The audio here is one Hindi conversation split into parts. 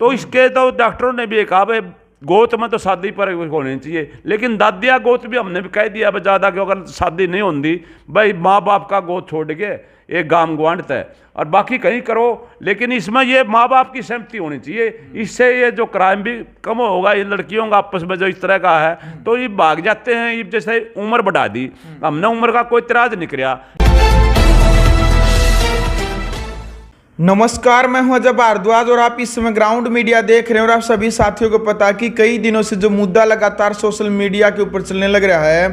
तो इसके तो डॉक्टरों ने भी कहा भाई गोद में तो शादी पर होनी चाहिए, लेकिन दादिया गोद भी हमने भी कह दिया भाई ज़्यादा कि अगर शादी नहीं होती भाई माँ बाप का गोद छोड़ के एक गांव ग्वांट है और बाकी कहीं करो, लेकिन इसमें ये माँ बाप की सहमति होनी चाहिए। इससे ये जो क्राइम भी कम होगा। ये लड़कियों का आपस में जो इस तरह का है तो ये भाग जाते हैं। ये जैसे उम्र बढ़ा दी, हमने उम्र का कोई इतराज नहीं किया। नमस्कार, मैं हूं अजय भारद्वाज और आप इस समय ग्राउंड मीडिया देख रहे हैं। और आप सभी साथियों को पता कि कई दिनों से जो मुद्दा लगातार सोशल मीडिया के ऊपर चलने लग रहा है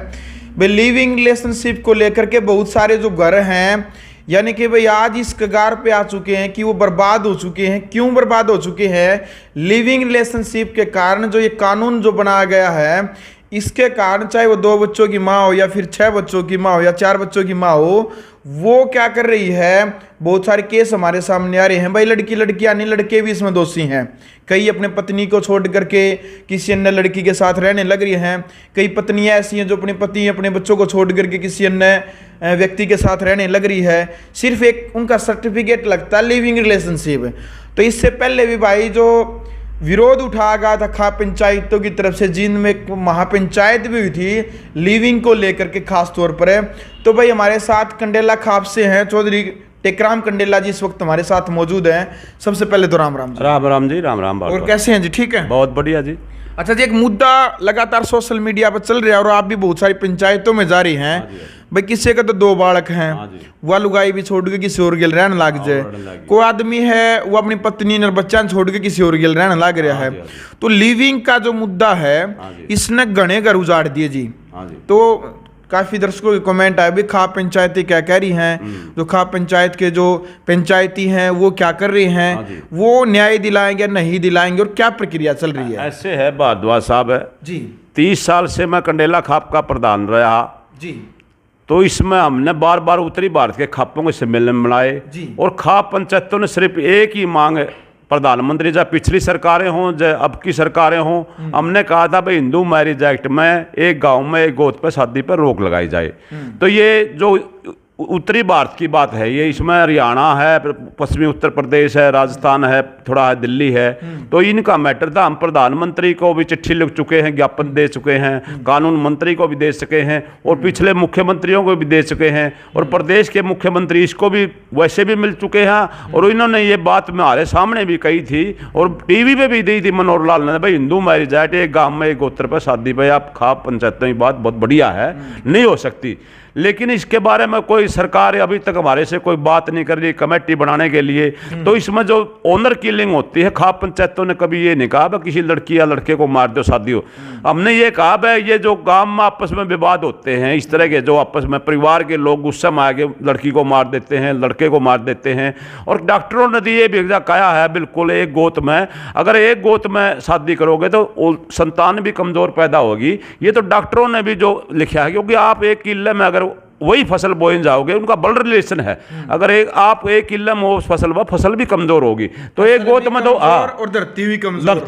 भाई लिविंग रिलेशनशिप को लेकर के, बहुत सारे जो घर हैं यानी कि भाई आज इस कगार पे आ चुके हैं कि वो बर्बाद हो चुके हैं। क्यों बर्बाद हो चुके हैं? लिविंग रिलेशनशिप के कारण जो ये कानून जो बनाया गया है इसके कारण, चाहे वो 2 बच्चों की माँ हो या फिर 6 बच्चों की माँ हो या 4 बच्चों की माँ हो, वो क्या कर रही है, बहुत सारे केस हमारे सामने आ रहे हैं भाई। लड़की यानी लड़के भी इसमें दोषी हैं। कई अपने पत्नी को छोड़ करके किसी अन्य लड़की के साथ रहने लग रही हैं। कई पत्नियां ऐसी हैं जो अपने पति अपने बच्चों को छोड़ करके किसी अन्य व्यक्ति के साथ रहने लग रही है। सिर्फ एक उनका सर्टिफिकेट लगता है लिविंग रिलेशनशिप। तो इससे पहले भी भाई जो विरोध उठाया गया था खाप पंचायतों की तरफ से, जिनमें एक महापंचायत भी हुई थी लिविंग को लेकर के खास तौर पर है। तो भाई हमारे साथ कंडेला खाप से हैं चौधरी टेकराम कंडेला जी इस वक्त हमारे साथ मौजूद हैं। सबसे पहले तो राम राम जी। राम राम जी। राम राम। और कैसे हैं जी? ठीक है, बहुत बढ़िया जी। अच्छा जी, एक मुद्दा लगातार सोशल मीडिया पर चल रहा है और आप भी बहुत सारी पंचायतों में जा रही हैं भाई। किसी का तो 2 बालक हैं, वह लुगाई भी छोड़ के किसी और गेल रहने लग जाए। कोई आदमी है वो अपनी पत्नी और बच्चा छोड़ के किसी और गेल रहने लग रहा है। तो लिविंग का जो मुद्दा है इसने घने घर उजाड़ दिए जी। तो काफी दर्शकों के कमेंट आए भी खाप पंचायती क्या कह रही हैं, जो खाप पंचायत के जो पंचायती हैं वो क्या कर रही हैं, वो न्याय दिलाएंगे या नहीं दिलाएंगे, और क्या प्रक्रिया चल रही है? ऐसे है भारद्वाज साहब है जी, 30 साल से मैं कंडेला खाप का प्रधान रहा जी। तो इसमें हमने बार बार उत्तरी भारत के खापों के सम्मेलन बनाए और खाप पंचायतों ने सिर्फ एक ही मांग है, प्रधानमंत्री चाहे पिछली सरकारें हों चाहे अब की सरकारें हों, हमने कहा था भाई हिंदू मैरिज एक्ट में एक गांव में एक गोद पर शादी पर रोक लगाई जाए। तो ये जो उत्तरी भारत की बात है, ये इसमें हरियाणा है, पश्चिमी उत्तर प्रदेश है, राजस्थान है, थोड़ा है दिल्ली है। तो इनका मैटर था। हम प्रधानमंत्री को भी चिट्ठी लिख चुके हैं, ज्ञापन दे चुके हैं, कानून मंत्री को भी दे चुके हैं और पिछले मुख्यमंत्रियों को भी दे चुके हैं और प्रदेश के मुख्यमंत्री इसको भी वैसे भी मिल चुके हैं। और इन्होंने ये बात हमारे सामने भी कही थी और टीवी पे भी दी थी मनोहर लाल ने, भाई हिंदू मैरिज एक्ट एक गाँव में एक गोत्र पर शादी भाई आप खाप पंचायतों की बात बहुत बढ़िया है, नहीं हो सकती। लेकिन इसके बारे में कोई सरकार अभी तक हमारे से कोई बात नहीं कर रही कमेटी बनाने के लिए। तो इसमें जो ओनर किलिंग होती है, खाप पंचायतों ने कभी ये नहीं कहा भाई किसी लड़की या लड़के को मार दो शादी हो। हमने ये कहा भाई ये जो गांव में आपस में विवाद होते हैं, इस तरह के जो आपस में परिवार के लोग गुस्सा में आके लड़की को मार देते हैं, लड़के को मार देते हैं, और डॉक्टरों ने ये भी कहा है बिल्कुल एक गोद में अगर एक गोद में शादी करोगे तो संतान भी कमजोर पैदा होगी। ये तो डॉक्टरों ने भी जो लिखा है, क्योंकि आप एक किले में अगर वही फसल बोए जाओगे, उनका ब्लड रिलेशन है। अगर आप एक किले में वो फसल भी कमजोर होगी। तो एक गोद में तो और धरती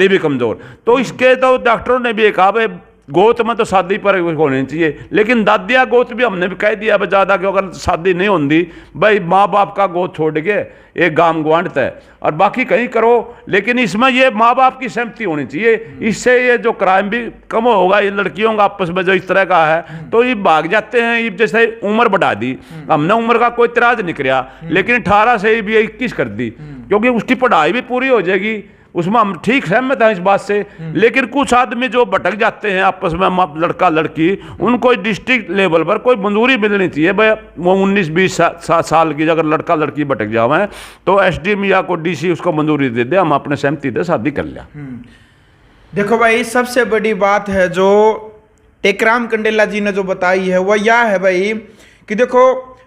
भी कमजोर। तो इसके तो डॉक्टरों ने भी कहा भाई गोद में तो शादी पर होनी चाहिए, लेकिन दादिया गोद भी हमने भी कह दिया भाई ज़्यादा कि अगर शादी नहीं होती भाई माँ बाप का गोद छोड़ के एक गांव ग्वांट है और बाकी कहीं करो, लेकिन इसमें ये माँ बाप की सहमति होनी चाहिए। इससे ये जो क्राइम भी कम होगा। ये लड़कियों का आपस में जो इस तरह का है तो ये भाग जाते हैं। ये जैसे उम्र बढ़ा दी, हमने उम्र का कोई इतराज नहीं किया, लेकिन 18 से भी 21 कर दी, क्योंकि उसकी पढ़ाई भी पूरी हो जाएगी। उसमें हम ठीक सहमत हैं इस बात से। लेकिन कुछ आदमी जो भटक जाते हैं आपस में, लड़का लड़की, उनको डिस्ट्रिक्ट लेवल पर कोई मंजूरी मिलनी चाहिए भाई। वो 19-20 साल की अगर लड़का लड़की भटक जावे तो एसडीएम या को डीसी उसको मंजूरी दे दे, हम अपने सहमति से शादी कर लिया। देखो भाई, सबसे बड़ी बात है जो टेकराम कंडेला जी ने जो बताई है वह यह है भाई कि देखो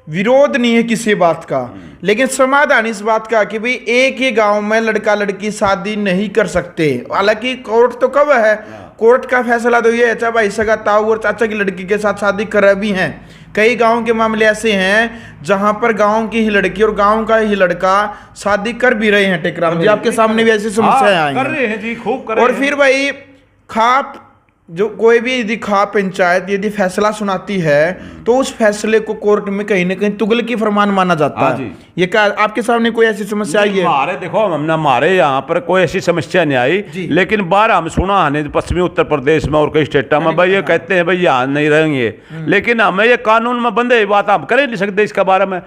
विरोध नहीं है किसी बात का, लेकिन समाधान इस बात का कि भाई एक ही गांव में लड़का लड़की शादी नहीं कर सकते। हालांकि कोर्ट तो कब है, कोर्ट का फैसला तो ये है चाहे भाई सगा ताऊ और चाचा की लड़की के साथ शादी कर भी हैं। कई गांव के मामले ऐसे हैं जहां पर गांव की ही लड़की और गांव का ही लड़का शादी कर भी रहे हैं। टेकराम जी आपके सामने भी ऐसी समस्याएं आई कर रहे हैं जी, खूब कर रहे हैं। और फिर भाई खाप जो कोई भी यदि खाप पंचायत यदि फैसला सुनाती है तो उस फैसले को कोर्ट में कहीं ना कहीं तुगलकी फरमान माना जाता है। ये क्या आपके सामने कोई ऐसी समस्या आई है? हमारे देखो हमने हमारे यहाँ पर कोई ऐसी समस्या नहीं आई, लेकिन बाहर हम सुना है पश्चिमी उत्तर प्रदेश में और कई स्टेटों में भाई ये कहते हैं भाई यहाँ नहीं रहेंगे, लेकिन हमें ये कानून में बंधे ये बात हम कर नहीं सकते इसके बारे में,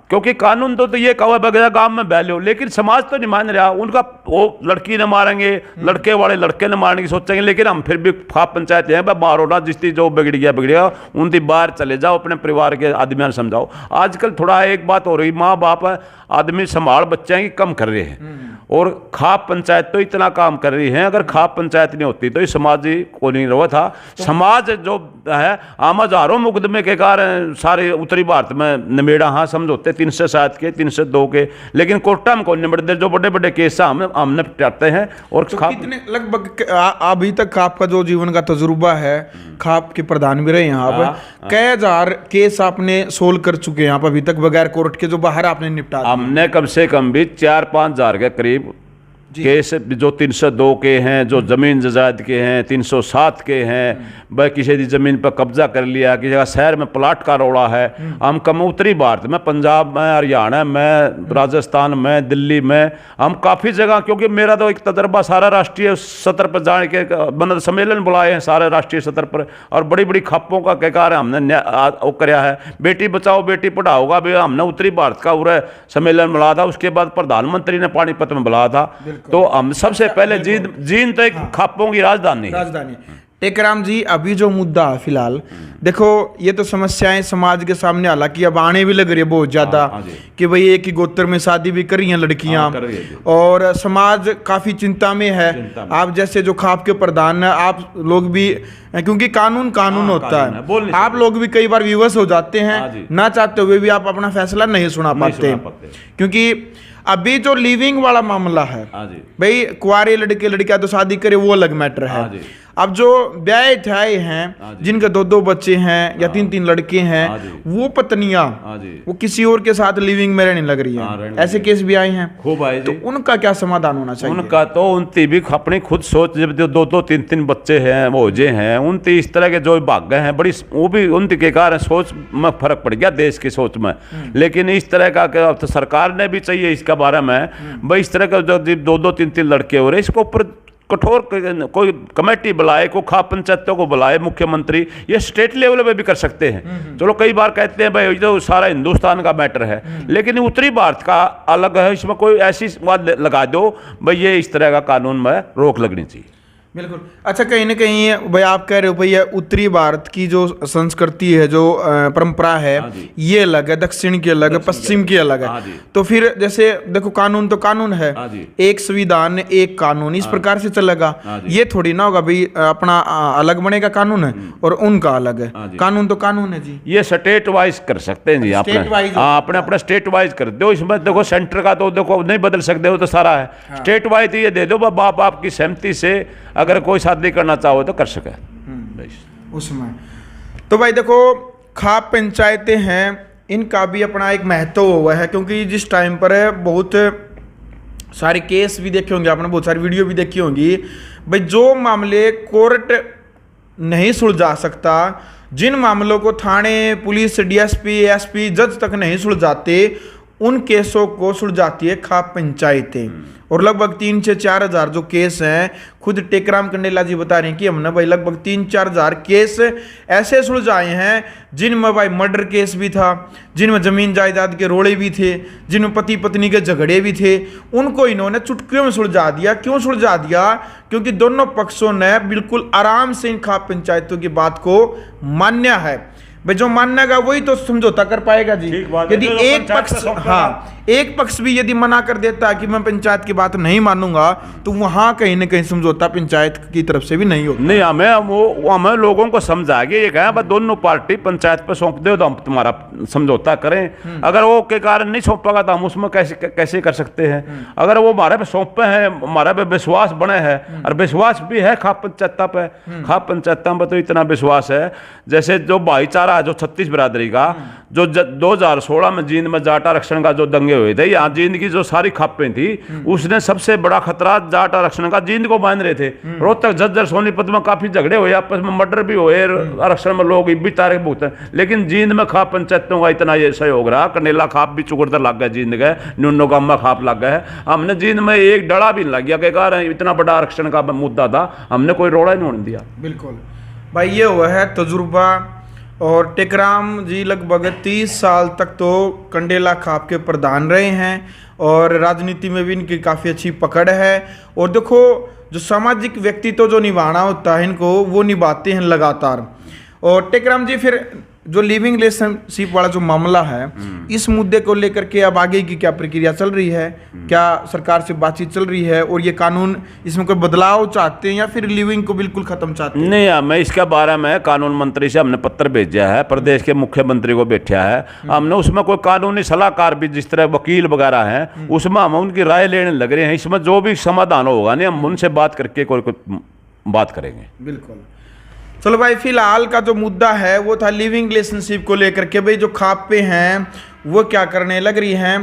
क्योंकि कानून तो ये कहो बगैर गांव में बह लो, लेकिन समाज तो नहीं मान रहा उनका। वो लड़की ने मारेंगे, लड़के वाले लड़के ने मारने की सोचेंगे, लेकिन हम फिर भी पंचायत है बाहर होना, जिसकी जो बिगड़ गया उनकी बाहर चले जाओ, अपने परिवार के आदमियों ने समझाओ। आजकल थोड़ा एक बात हो रही, माँ बाप आदमी संभाल बच्चे की कम कर रहे हैं और खाप पंचायत तो इतना काम कर रही है। अगर खाप पंचायत नहीं होती तो ये समाज ही को नहीं रहा था। समाज जो है आम हजारों मुकदमे के कारण सारे उत्तरी भारत में निमेड़ा, हाँ समझौते 307 के 302 के, लेकिन कोर्टा में कौन निबड़ते? जो बड़े बड़े केस हम निपटाते हैं। और तो कितने लगभग अभी तक आपका जो जीवन का तजुर्बा है, खाप के प्रधान भी रहे यहाँ पर, कई हजार केस आपने सोल्व कर चुके हैं यहाँ पर अभी तक बगैर कोर्ट के, जो बाहर आपने निपटा? हमने कम से कम भी 4-5 हजार के करीब केस जो 302 के हैं, जो जमीन जायदाद के हैं, 307 के हैं, वह किसी की जमीन पर कब्जा कर लिया, किसी जगह शहर में प्लाट का रोड़ा है। हम कम उत्तरी भारत में, पंजाब में, हरियाणा में, राजस्थान में, दिल्ली में, हम काफ़ी जगह, क्योंकि मेरा तो एक तजर्बा सारा राष्ट्रीय सतर पर जाने के मतलब सम्मेलन बुलाए हैं सारे राष्ट्रीय सतर पर, और बड़ी बड़ी खप्पों का कई कार्य हमने वो कराया है। बेटी बचाओ बेटी पढ़ाओ का भी हमने उत्तरी भारत का पूरा सम्मेलन बुलाया था, उसके बाद प्रधानमंत्री ने पानीपत में बुलाया था। तो हम सबसे पहले जींद तो एक खापों की राजधानी। टेकराम जी, अभी जो मुद्दा है फिलहाल, देखो ये तो समस्याएं समाज के सामने हालांकि अब आने भी लग रही है बहुत ज्यादा, कि भाई एक ही गोत्र में शादी भी कर रही हैं लड़कियां, और समाज काफी चिंता में है। आप जैसे जो खाप के प्रधान है, आप लोग भी, क्योंकि कानून होता है, आप लोग भी कई बार विवश हो जाते हैं, ना चाहते हुए भी आप अपना फैसला नहीं सुना पाते, क्योंकि अभी जो लिविंग वाला मामला है भाई, कुंवारे लड़के लड़कियां तो शादी करे वो अलग मैटर है। अब जो ब्याह ठाए हैं जिनके 2-2 बच्चे हैं या 3-3 लड़के हैं, वो पत्नियां वो किसी और के साथ लिविंग में रहने लग रही हैं, ऐसे केस भी आए हैं खूब आए। तो उनका क्या समाधान होना चाहिए? उनका तो उनकी भी अपनी खुद सोच, जब जो 2-2 3-3 बच्चे हैं भोजे हैं, उनकी इस तरह के जो भाग्य हैं बड़ी, वो भी उनके कारण सोच में फर्क पड़ गया देश की सोच में। लेकिन इस तरह का तो सरकार ने भी चाहिए इसका बारे में भाई, इस तरह का जो 2-2 3-3 लड़के हो रहे, इसको ऊपर कठोर कोई कमेटी बुलाए, कोई खाप पंचायतों को बुलाए, मुख्यमंत्री, ये स्टेट लेवल पे भी कर सकते हैं। चलो कई बार कहते हैं भाई तो सारा हिंदुस्तान का मैटर है, लेकिन उत्तरी भारत का अलग है, इसमें कोई ऐसी बात लगा दो भाई ये इस तरह का कानून में रोक लगनी चाहिए। बिल्कुल। अच्छा, कहीं ना कहीं भाई आप कह रहे हो भैया उत्तरी भारत की जो संस्कृति है, जो परंपरा है, ये अलग है, दक्षिण की अलग है, पश्चिम की अलग है। तो फिर जैसे देखो कानून तो कानून है, एक संविधान एक कानून, इस प्रकार से चलेगा। ये थोड़ी ना होगा भाई अपना अलग बनेगा कानून है और उनका अलग है, कानून तो कानून है जी। ये स्टेट वाइज कर सकते हैं जी, अपने अपने स्टेट वाइज कर दो। इसमें देखो सेंटर का तो देखो नहीं बदल सकते हो, तो सारा है स्टेट वाइज। ये दे दो बाप आपकी सहमति से अगर कोई शादी करना चाहो तो कर सके उसमें। तो भाई देखो खाप पंचायतें हैं, इनका भी अपना एक महत्व हुआ है, क्योंकि जिस टाइम पर है बहुत सारे केस भी देखे होंगे आपने, बहुत सारी वीडियो भी देखी होंगी भाई, जो मामले कोर्ट नहीं सुलझा सकता, जिन मामलों को थाने पुलिस डीएसपी एसपी जज तक नहीं सुलझाते, उन केसों को सुलझाती है खाप पंचायतें। और लगभग 3 से 4 हजार जो केस हैं, खुद टेकराम कंडेला जी बता रहे हैं कि हमने भाई लगभग 3-4 हजार केस ऐसे सुलझाए हैं जिनमें भाई मर्डर केस भी था, जिनमें जमीन जायदाद के रोड़े भी थे, जिनमें पति पत्नी के झगड़े भी थे, उनको इन्होंने चुटकियों में सुलझा दिया। क्यों सुलझा दिया? क्योंकि दोनों पक्षों ने बिल्कुल आराम से इन खाप पंचायतों की बात को मान्य है। भाई जो मानेगा वही तो समझौता कर पाएगा जी। यदि एक पक्ष, हाँ एक पक्ष भी यदि मना कर देता है कि मैं पंचायत की बात नहीं मानूंगा, तो वहां कहीं ना कहीं समझौता पंचायत की तरफ से भी नहीं होता। नहीं, हमें लोगों को समझा के ये कहा बस दोनों पार्टी पंचायत पे सौंप दो तो हम तुम्हारा समझौता करें। अगर वो के कारण नहीं सौंपेगा तो हम उसमें कैसे कर सकते हैं। अगर वो हमारे पे सौंपे हैं, हमारे पे विश्वास बने हैं, और विश्वास भी है खाप पंचायत पे, खाप पंचायत पे तो इतना विश्वास है, जैसे जो भाईचारा जो 36 बिरादरी का जो 2016 में जींद में जाट आरक्षण का जो दंगे मांगे हुए थे। यहाँ जींद की जो सारी खापें थी उसने सबसे बड़ा खतरा जाट आरक्षण का जींद को बांध रहे थे। रोहतक, झज्जर, सोनीपत में काफी झगड़े हुए, आपस में मर्डर भी हुए, आरक्षण में लोग भी तारे भुगते, लेकिन जींद में खाप पंचायतों का इतना ये सहयोग रहा। कंडेला खाप भी चुगड़दर लग गया, जींद गए, न्यूनो गामा खाप लग गए। हमने जींद में एक डड़ा भी नहीं लग गया, कह इतना बड़ा आरक्षण का मुद्दा था, हमने कोई रोड़ा नहीं होने दिया। बिल्कुल भाई, ये हुआ है तजुर्बा। और टेकराम जी लगभग 30 साल तक तो कंडेला खाप के प्रधान रहे हैं और राजनीति में भी इनकी काफ़ी अच्छी पकड़ है। और देखो, जो सामाजिक व्यक्तित्व जो निभाना होता है इनको, वो निभाते हैं लगातार। और टेकराम जी, फिर जो लिविंग रिलेशनशिप वाला जो मामला है, इस मुद्दे को लेकर के अब आगे की क्या प्रक्रिया चल रही है? क्या सरकार से बातचीत चल रही है और ये कानून, इसमें कोई बदलाव चाहते हैं या फिर लिविंग को बिल्कुल खत्म चाहते हैं? नहीं, मैं इसके बारे में कानून मंत्री से हमने पत्र भेजा है, प्रदेश के मुख्यमंत्री को बैठा है हमने, उसमें कोई कानूनी सलाहकार भी जिस तरह वकील वगैरह हैं उसमें हम उनकी राय लेने लग रहे हैं। इसमें जो भी समाधान होगा नहीं, हम उनसे बात करके कोई बात करेंगे। बिल्कुल। चलो भाई, फिलहाल का जो मुद्दा है वो था लिविंग रिलेशनशिप को लेकर के। भाई, जो खापे हैं वो क्या करने लग रही हैं,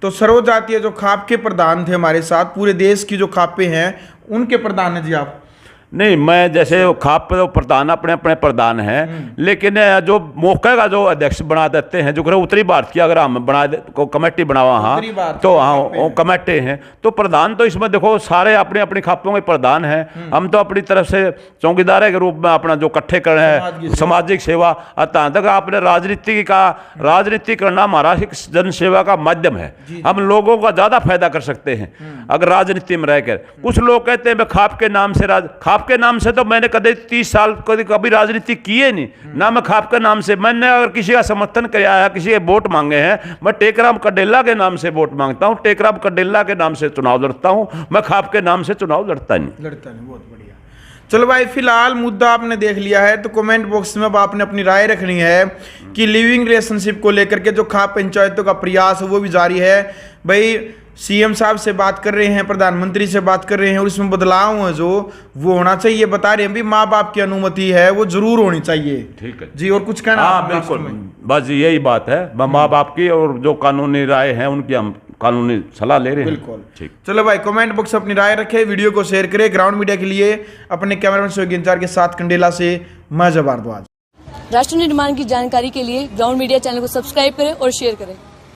तो सर्वजातीय जो खाप के प्रधान थे हमारे साथ, पूरे देश की जो खापे हैं उनके प्रधान हैं जी आप? नहीं, मैं जैसे खाप पे तो प्रधान अपने अपने प्रधान हैं, लेकिन जो मौके का जो अध्यक्ष बना देते हैं, जो उत्तरी भारत की अगर हम बना दे को कमेटी बनावा, हाँ तो हाँ वो कमेटी हैं, तो प्रधान तो इसमें देखो सारे अपने अपनी खापों के प्रधान हैं। हम तो अपनी तरफ से चौकीदार के रूप में अपना जो इकट्ठे कर रहे हैं सामाजिक सेवा, अतः तक आपने राजनीति करना हमारा एक जन सेवा का माध्यम है। हम लोगों का ज्यादा फायदा कर सकते हैं अगर राजनीति में रहकर। कुछ लोग कहते हैं मैं खाप के नाम से खाप के नाम से तो मैंने कभी 30 साल कभी राजनीति किए नहीं ना, मैं खाप के नाम से मैंने अगर किसी का समर्थन किया है, किसी के वोट मांगे हैं, मैं टेकराम कंडेला के नाम से वोट मांगता हूं, टेकराम कंडेला के नाम से चुनाव लड़ता हूं, मैं खाप के नाम से चुनाव लड़ता नहीं। बहुत बढ़िया। चलो भाई, फिलहाल मुद्दा आपने देख लिया है, तो कमेंट बॉक्स में अब आपने अपनी राय रखनी है कि लिविंग रिलेशनशिप को लेकर के जो खाप पंचायतों का प्रयास है वो भी जारी है। भाई, सीएम साहब से बात कर रहे हैं, प्रधानमंत्री से बात कर रहे हैं, और इसमें बदलाव है जो वो होना चाहिए, बता रहे हैं भी माँ बाप की अनुमति है वो जरूर होनी चाहिए। ठीक है जी, और कुछ कहना? हाँ बिल्कुल, बस यही बात है, माँ बाप की और जो कानूनी राय है उनकी हम कानूनी सलाह ले रहे हैं। बिल्कुल ठीक। चलो भाई, कमेंट बॉक्स अपनी राय रखें, वीडियो को शेयर करें। ग्राउंड मीडिया के लिए अपने कैमरामैन सहयोगी इंचार्ज के साथ कंडेला से मैं जवार। राष्ट्र निर्माण की जानकारी के लिए ग्राउंड मीडिया चैनल को सब्सक्राइब करें और शेयर करें।